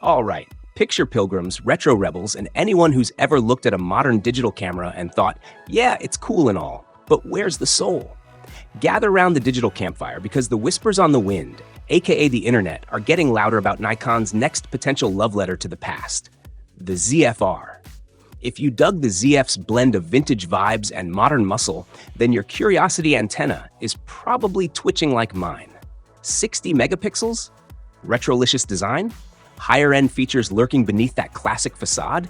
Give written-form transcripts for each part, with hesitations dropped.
All right, picture pilgrims, retro rebels, and anyone who's ever looked at a modern digital camera and thought, yeah, it's cool and all, but where's the soul? Gather round the digital campfire because the whispers on the wind, aka the internet, are getting louder about Nikon's next potential love letter to the past, the ZFR. If you dug the ZF's blend of vintage vibes and modern muscle, then your curiosity antenna is probably twitching like mine. 60 megapixels? Retrolicious design? Higher-end features lurking beneath that classic facade?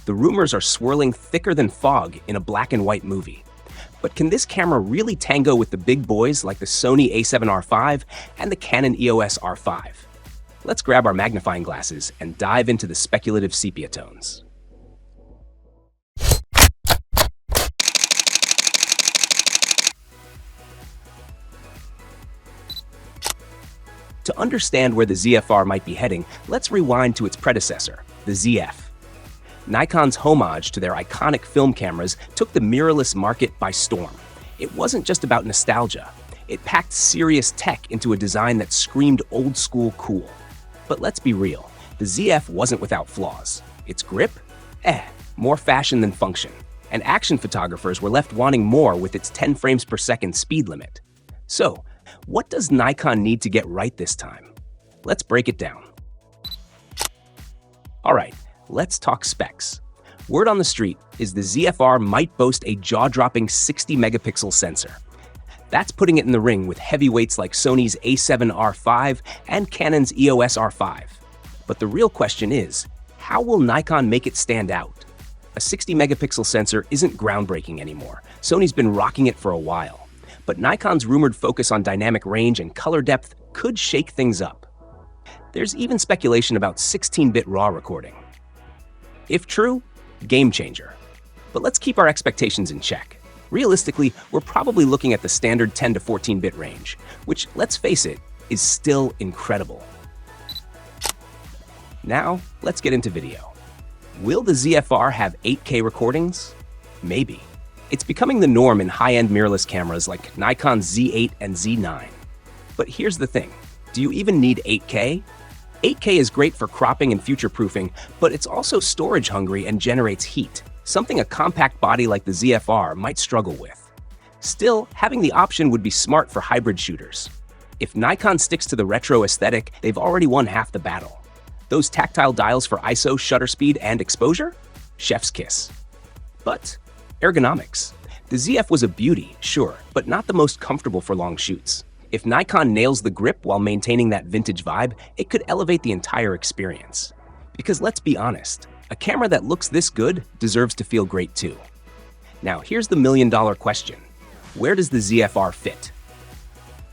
The rumors are swirling thicker than fog in a black and white movie. But can this camera really tango with the big boys like the Sony a7R5 and the Canon EOS R5? Let's grab our magnifying glasses and dive into the speculative sepia tones. To understand where the ZFR might be heading, let's rewind to its predecessor, the ZF. Nikon's homage to their iconic film cameras took the mirrorless market by storm. It wasn't just about nostalgia. It packed serious tech into a design that screamed old-school cool. But let's be real, the ZF wasn't without flaws. Its grip? More fashion than function. And action photographers were left wanting more with its 10 frames per second speed limit. So, what does Nikon need to get right this time? Let's break it down. All right, let's talk specs. Word on the street is the ZFR might boast a jaw-dropping 60 megapixel sensor. That's putting it in the ring with heavyweights like Sony's a7R5 and Canon's EOS R5. But the real question is, how will Nikon make it stand out? A 60 megapixel sensor isn't groundbreaking anymore. Sony's been rocking it for a while. But Nikon's rumored focus on dynamic range and color depth could shake things up. There's even speculation about 16-bit RAW recording. If true, game changer. But let's keep our expectations in check. Realistically, we're probably looking at the standard 10 to 14-bit range, which, let's face it, is still incredible. Now, let's get into video. Will the ZFR have 8K recordings? Maybe. It's becoming the norm in high-end mirrorless cameras like Nikon Z8 and Z9. But here's the thing, do you even need 8K? 8K is great for cropping and future-proofing, but it's also storage-hungry and generates heat, something a compact body like the ZFR might struggle with. Still, having the option would be smart for hybrid shooters. If Nikon sticks to the retro aesthetic, they've already won half the battle. Those tactile dials for ISO, shutter speed, and exposure? Chef's kiss. But ergonomics. The ZF was a beauty, sure, but not the most comfortable for long shoots. If Nikon nails the grip while maintaining that vintage vibe, it could elevate the entire experience. Because let's be honest, a camera that looks this good deserves to feel great too. Now here's the million-dollar question. Where does the ZFR fit?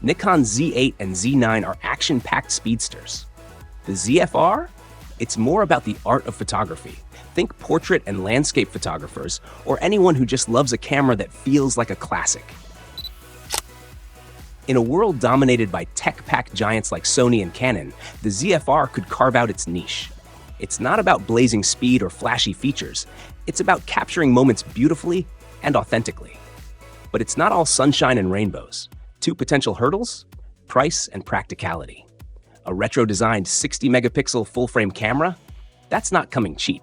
Nikon Z8 and Z9 are action-packed speedsters. The ZFR? It's more about the art of photography. Think portrait and landscape photographers, or anyone who just loves a camera that feels like a classic. In a world dominated by tech-packed giants like Sony and Canon, the ZFR could carve out its niche. It's not about blazing speed or flashy features. It's about capturing moments beautifully and authentically. But it's not all sunshine and rainbows. Two potential hurdles: price and practicality. A retro-designed 60-megapixel full-frame camera? That's not coming cheap.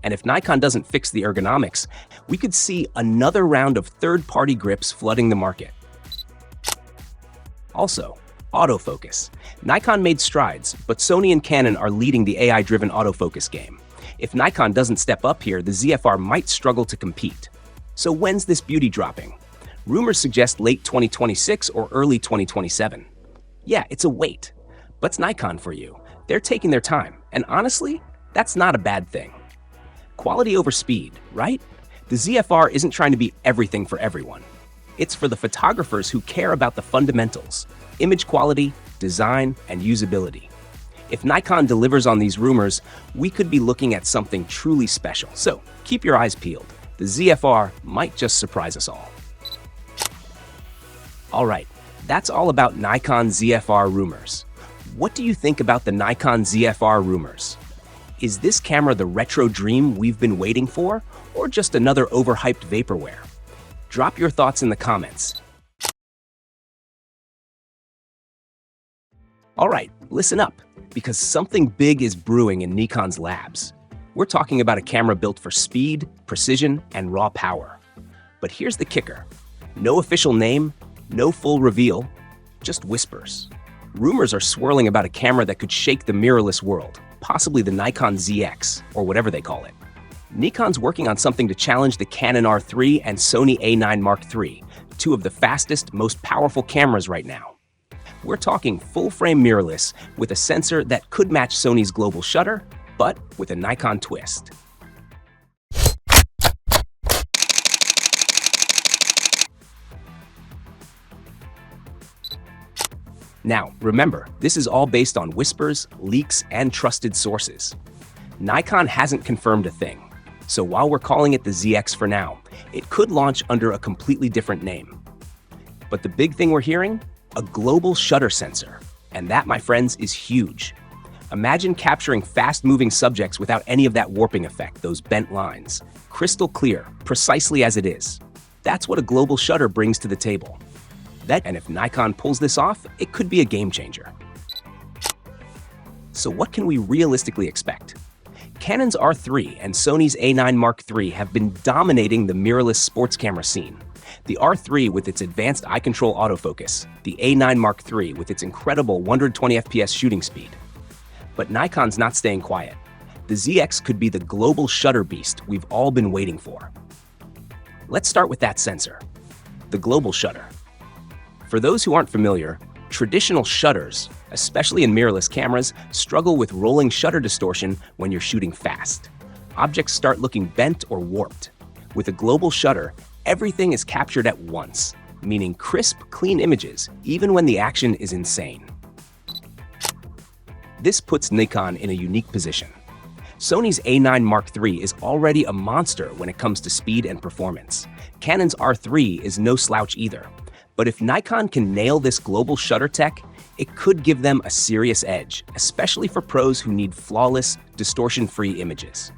And if Nikon doesn't fix the ergonomics, we could see another round of third-party grips flooding the market. Also, autofocus. Nikon made strides, but Sony and Canon are leading the AI-driven autofocus game. If Nikon doesn't step up here, the ZFR might struggle to compete. So when's this beauty dropping? Rumors suggest late 2026 or early 2027. Yeah, it's a wait. But it's Nikon for you. They're taking their time, and honestly, that's not a bad thing. Quality over speed, right? The ZFR isn't trying to be everything for everyone. It's for the photographers who care about the fundamentals: image quality, design, and usability. If Nikon delivers on these rumors, we could be looking at something truly special. So keep your eyes peeled. The ZFR might just surprise us all. All right, that's all about Nikon ZFR rumors. What do you think about the Nikon ZFR rumors? Is this camera the retro dream we've been waiting for, or just another overhyped vaporware? Drop your thoughts in the comments. All right, listen up. Because something big is brewing in Nikon's labs. We're talking about a camera built for speed, precision, and raw power. But here's the kicker. No official name, no full reveal, just whispers. Rumors are swirling about a camera that could shake the mirrorless world, possibly the Nikon ZX, or whatever they call it. Nikon's working on something to challenge the Canon R3 and Sony A9 Mark III, two of the fastest, most powerful cameras right now. We're talking full-frame mirrorless with a sensor that could match Sony's global shutter, but with a Nikon twist. Now, remember, this is all based on whispers, leaks, and trusted sources. Nikon hasn't confirmed a thing, so while we're calling it the ZX for now, it could launch under a completely different name. But the big thing we're hearing? A global shutter sensor. And that, my friends, is huge. Imagine capturing fast-moving subjects without any of that warping effect, those bent lines. Crystal clear, precisely as it is. That's what a global shutter brings to the table. And if Nikon pulls this off, it could be a game changer. So what can we realistically expect? Canon's R3 and Sony's A9 Mark III have been dominating the mirrorless sports camera scene. The R3 with its advanced eye control autofocus, the A9 Mark III with its incredible 120 FPS shooting speed. But Nikon's not staying quiet. The ZX could be the global shutter beast we've all been waiting for. Let's start with that sensor, the global shutter. For those who aren't familiar, traditional shutters, especially in mirrorless cameras, struggle with rolling shutter distortion when you're shooting fast. Objects start looking bent or warped. With a global shutter, everything is captured at once, meaning crisp, clean images, even when the action is insane. This puts Nikon in a unique position. Sony's A9 Mark III is already a monster when it comes to speed and performance. Canon's R3 is no slouch either. But if Nikon can nail this global shutter tech, it could give them a serious edge, especially for pros who need flawless, distortion-free images.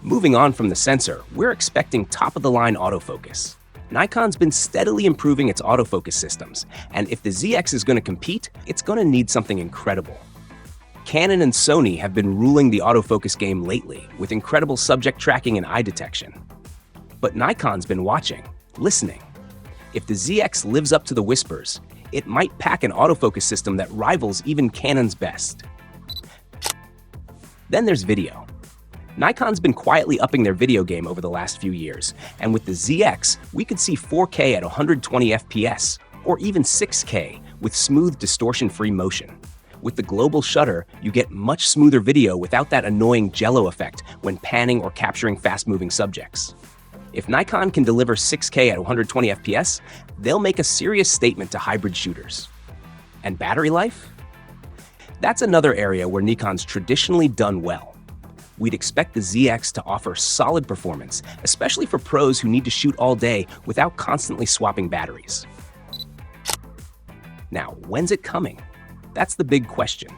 Moving on from the sensor, we're expecting top-of-the-line autofocus. Nikon's been steadily improving its autofocus systems, and if the ZX is going to compete, it's going to need something incredible. Canon and Sony have been ruling the autofocus game lately, with incredible subject tracking and eye detection. But Nikon's been watching, listening. If the ZX lives up to the whispers, it might pack an autofocus system that rivals even Canon's best. Then there's video. Nikon's been quietly upping their video game over the last few years, and with the ZX, we could see 4K at 120 FPS, or even 6K with smooth distortion-free motion. With the global shutter, you get much smoother video without that annoying jello effect when panning or capturing fast-moving subjects. If Nikon can deliver 6K at 120 FPS, they'll make a serious statement to hybrid shooters. And battery life? That's another area where Nikon's traditionally done well. We'd expect the ZX to offer solid performance, especially for pros who need to shoot all day without constantly swapping batteries. Now, when's it coming? That's the big question.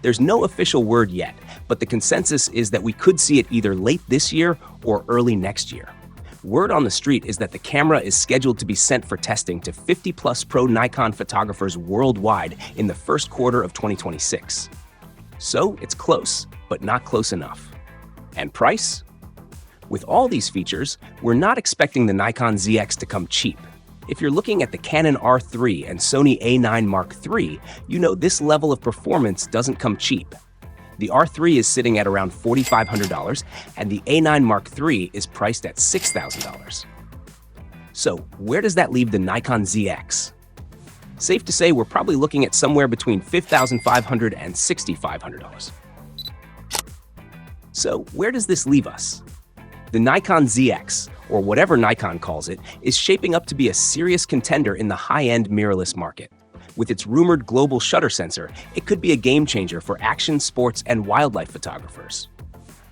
There's no official word yet, but the consensus is that we could see it either late this year or early next year. Word on the street is that the camera is scheduled to be sent for testing to 50-plus pro Nikon photographers worldwide in the first quarter of 2026. So it's close, but not close enough. And price? With all these features, we're not expecting the Nikon ZX to come cheap. If you're looking at the Canon R3 and Sony A9 Mark III, you know this level of performance doesn't come cheap. The R3 is sitting at around $4,500, and the A9 Mark III is priced at $6,000. So where does that leave the Nikon ZX? Safe to say we're probably looking at somewhere between $5,500 and $6,500. So where does this leave us? The Nikon ZX, or whatever Nikon calls it, is shaping up to be a serious contender in the high-end mirrorless market. With its rumored global shutter sensor, it could be a game changer for action, sports, and wildlife photographers.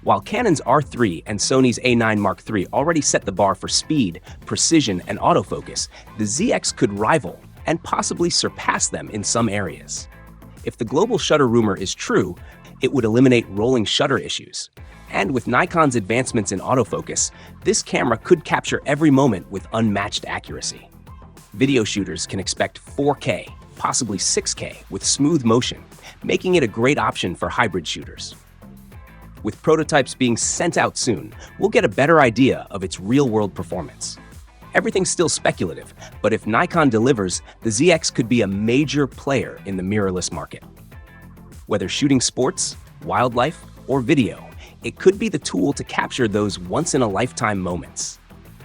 While Canon's R3 and Sony's A9 Mark III already set the bar for speed, precision, and autofocus, the ZX could rival and possibly surpass them in some areas. If the global shutter rumor is true, it would eliminate rolling shutter issues. And with Nikon's advancements in autofocus, this camera could capture every moment with unmatched accuracy. Video shooters can expect 4K, possibly 6K, with smooth motion, making it a great option for hybrid shooters. With prototypes being sent out soon, we'll get a better idea of its real-world performance. Everything's still speculative, but if Nikon delivers, the ZX could be a major player in the mirrorless market. Whether shooting sports, wildlife, or video, it could be the tool to capture those once-in-a-lifetime moments.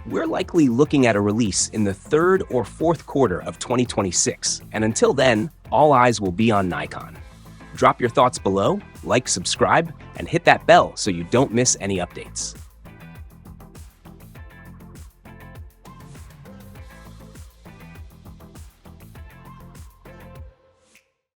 We're likely looking at a release in the third or fourth quarter of 2026, and until then, all eyes will be on Nikon. Drop your thoughts below, like, subscribe, and hit that bell so you don't miss any updates.